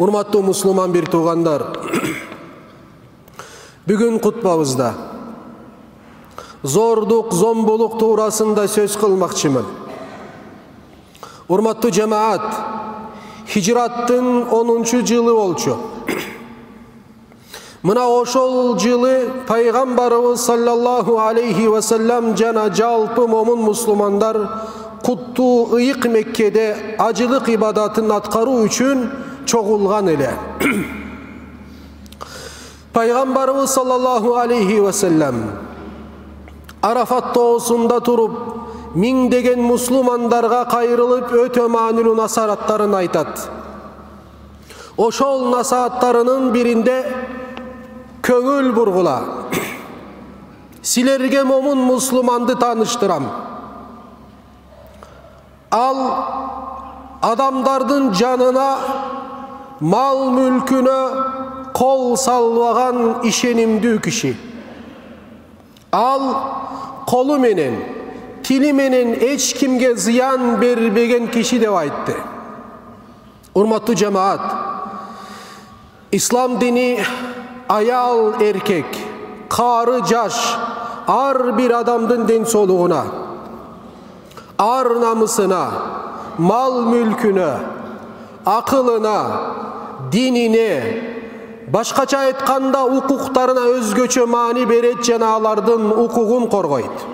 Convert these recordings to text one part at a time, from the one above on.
Урматтуу мусулман бир туугандар, бүгүн кутбабызда зордук, зомбулук туурасында сөз кылмакчымын. Урматтуу жамаат, хижраттын 10-чу жылы болчу. Мына ошол жылы пайгамбарыбыз саллаллаху алейхи ва саллям жана жалпы момун мусулмандар куттуу ыйык Меккеде ажылык ибадатын аткаруу үчүн чогулган эле. Пайгамбарыбыз саллаллаху алейхи ва саллям Арафат тоосунда туруп, миңдеген мусулмандарга кайрылып өтө маанилүү насааттарын айтат. Ошол насааттарынын биринде көңүл бургула. Силерге момун мусулманды тааныштырам. Ал адамдардын жанына, мал мүлкүнө кол салбаган ишенимдүү киши. Ал колу менен, тили менен эч кимге зыян бербеген киши деп айтты. Урматтуу жамаат, ислам дини аял, эркек, кары, жаш, ар бир адамдын ден соолугуна, ар намысына, мал мүлкүнө, акылына, динине, башкача айтканда укуктарына өзгөчө маани берет жана алардын укугун коргойт.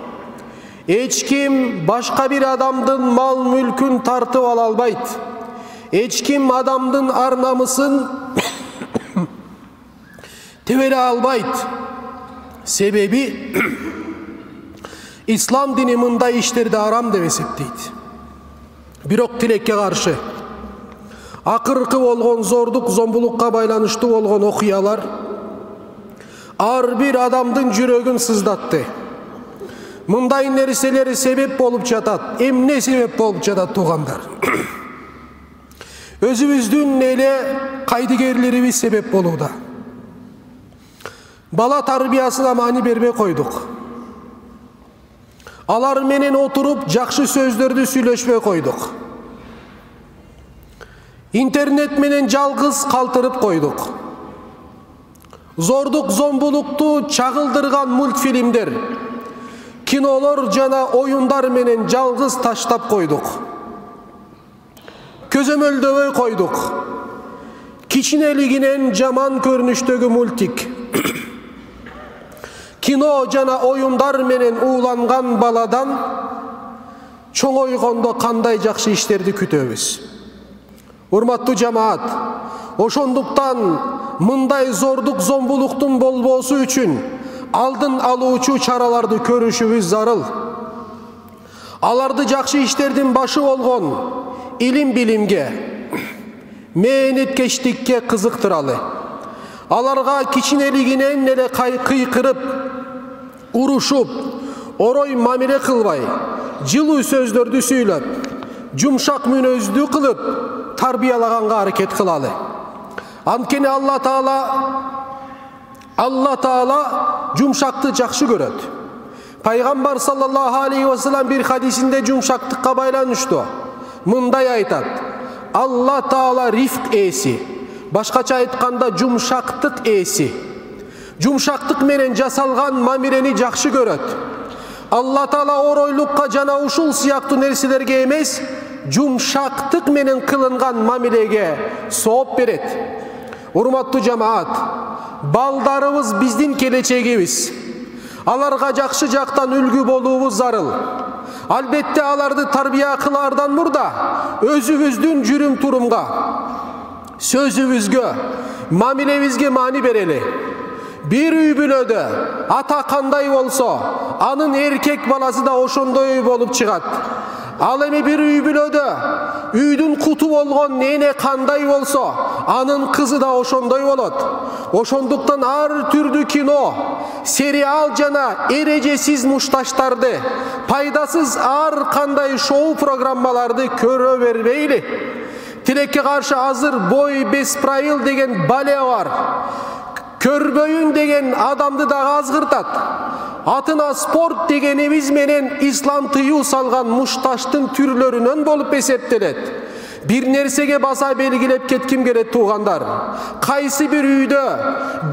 Эч ким башка бир адамдын мал мүлкүн тартып ала албайт. Эч ким адамдын ар намысын тебере албайт. Себеби ислам дини мындай иштерди арам деп эсептейт. Бирок тилекке каршы акыркы болгон зордук, зомбулукка байланыштуу болгон окуялар ар бир адамдын жүрөгүн сыздатты. Мындай нерселер себеп болуп жатат. Эмне себеп болуп жатат туугандар? Өзүбүздүн эле кайдыгерлерибиз себеп болууда. Бала тарбиясына маани бербей койдук. Алар менен отуруп жакшы сөздөрдү сүйлөшпөй койдук. Интернет менен жалгыз калтырып койдук. Зордук, зомбулукту чагылдырган мультфильмдер, кинолор жана оюндар менен жалгыз таштап койдук. Көзөмөлдөбөй койдук. Кичинелигинен жаман көрүнүштөгү мультик, кино жана оюндар менен ууланган баладан чоңойгондо кандай жакшы иштерди күтөбүз. Урматтуу жамаат, ошондуктан мындай зордук, зомбулуктун болбоосу үчүн алдын алуучу чараларды көрүшүбүз зарыл. Аларды жакшы иштердин башы болгон илим билимге, мээнеткечтикке кызыктыралы. Аларга кичинелигинен эле кыйкырып, урушуп, орой мамиле кылбай, жылуу сөздөрдү сүйлөп, жумшак мүнөздүү кылып, тарбиялаганга аракет кылалы. Анткени Алла Таала жумшакты жакшы көрөт. Пайгамбар саллаллаху алейхи ва саллям бир хадисинде жумшактыкка байланыштуу мындай айтат: Алла Таала рифк ээси, башкача айтканда жумшактык ээси. Жумшактык менен жасалган мамилени жакшы көрөт. Алла Таала оройлукка жана ушул сыяктуу нерселерге эмес, жумшактык менен кылынган мамилеге сооп берет. Урматтуу жамаат, балдарыбыз биздин келечегибиз. Аларга жакшы жактан үлгү болуубуз зарыл. Албетте аларды тарбия кылаардан мурда өзүбүздүн жүрүм турумга, сөзүбүзгө, мамилебизге маани берели. Бир үй бүлөдө ата кандай болсо, анын эркек баласы да ошондой болуп чыгат. Ал эми бир үй бүлөдө үйдүн куту болгон нене кандай болсо, анын кызы да ошондой болот. Ошондуктан ар түрдүү кино, сериал жана эрежесиз мушташтарды, пайдасыз ар кандай шоу программаларды көрө бербейли. Тилекке каршы азыр бой беспрайыл деген бале бар. Көрбөйүн деген адамды да азгыртат. Атына спорт дегенибиз менен ислам тыюу салган мушташтын түрлөрүнөн болуп эсептелет. Bir nersege basa belgilep ketkim gerek tuğanlar. Kaysı bir üyde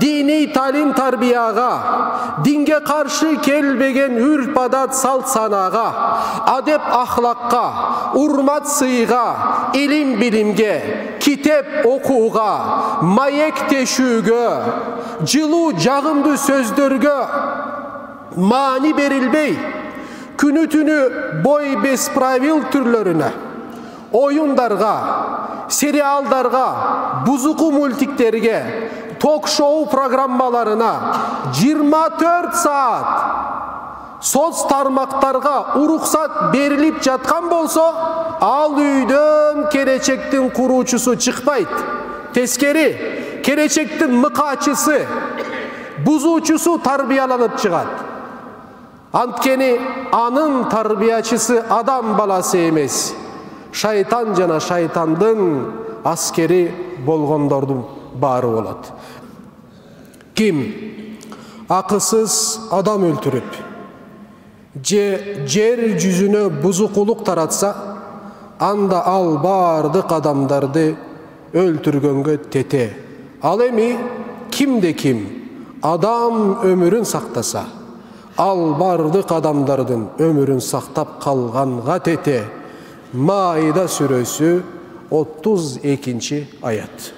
dini talim tarbiyaga, dinge karşı kelbegen ürf adat salt sanaga, adep ahlakka, urmat sıyga, ilim bilimge, kitap okuga, mayek teşüge, cılu cağımdı sözdörge mani berilbey, günü tünü boy bespravil türlerine, oyundarga, serialdarga, buzuku multiklerge, talk show programmalarına 24 saat soz tarmaktarga uruksat berilip jatkan bolsa, al üydön kereçektin kuruçusu çıkpayt. Teskeri, kereçektin mıkaçısı, buzuçusu tarbiyalanıp çıkat. Antkeni anın tarbiyacısı adam balası emes. Şaytan jana şaytandın askeri bolgondordun bari bolat. Kim akısız adam öldürüp jer yüzüne buzukuluk taratsa, anda al bardık adamdardı öldürgөнгө tete. Al emi kimde kim adam ömürün saktasa, al bardık adamdardın ömürün saktap kalganга tete. Maida Suresi 32. ayet.